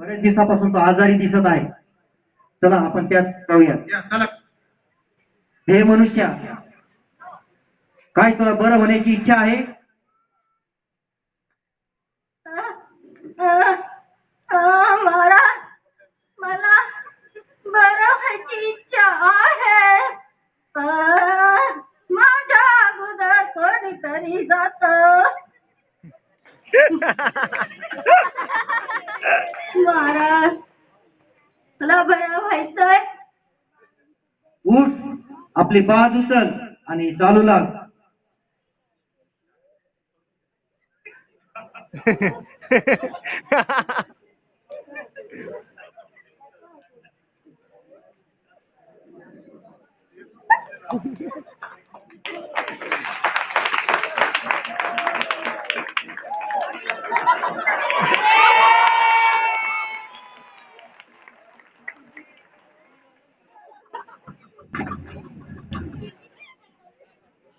बरेच दिवसापासून तो आजारी दिसत आहे. चला आपण त्यात जाऊया. चला. हे मनुष्या, काय तुला बरं होण्याची इच्छा आहे? महाराज, मला बरं व्हायची इच्छा आहे, पण माझ्या अगोदर कोणीतरी जात. महाराज, मला बरं व्हायचंय. उठ, आपली बाज उचल आणि चालू लाग.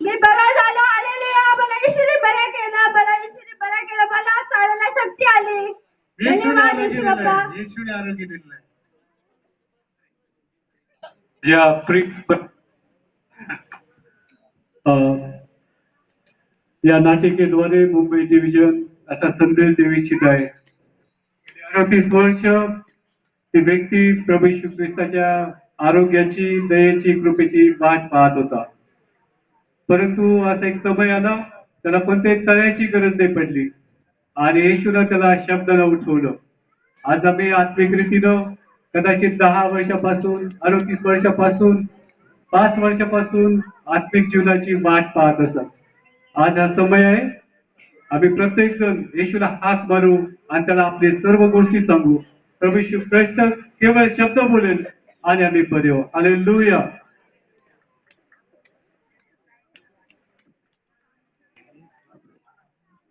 मी बरा झालो. हालेलुया. मला येशूने बरं केलं. मला येशूने बरं केलं. मला चालायला शक्ती आली. धन्यवाद येशू बाप्पा. येशूने आरोग्य दिलंय. या नाटिकेद्वारे मुंबई डिव्हिजन असा संदेश देऊ इच्छित आहे. 38 वर्ष ती व्यक्ती प्रभू येशू ख्रिस्ताच्या आरोग्याची, दयेची, कृपेची वाट पाहत होता. परंतु असा एक समय आला, त्याला कोणत्याही तळ्याची गरज नाही पडली आणि येशूनं त्याला शब्दाला उठवलं. आज आम्ही आत्मिक रीतीनं कदाचित 10 वर्षापासून, 38 वर्षापासून, 5 वर्षापासून आत्मिक जीवनाची वाट पाहत असत. आज हा समय आहे, आम्ही प्रत्येक जण येशूला हाक मारू आणि त्याला आपले सर्व गोष्टी सांगू. प्रभू येशू ख्रिस्त केवळ शब्द बोलेल आणि आम्ही बरे होऊ. हालेलुया.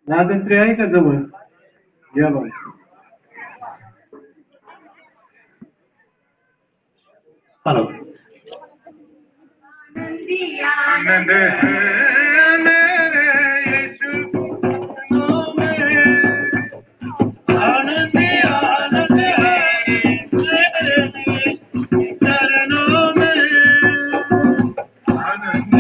राजंत्री आहे का जवळ? या बाबा. हॅलो. आनंद है मेरे यीशु चरणों में, आनंद आनंद है मेरे चरणों में, आनंद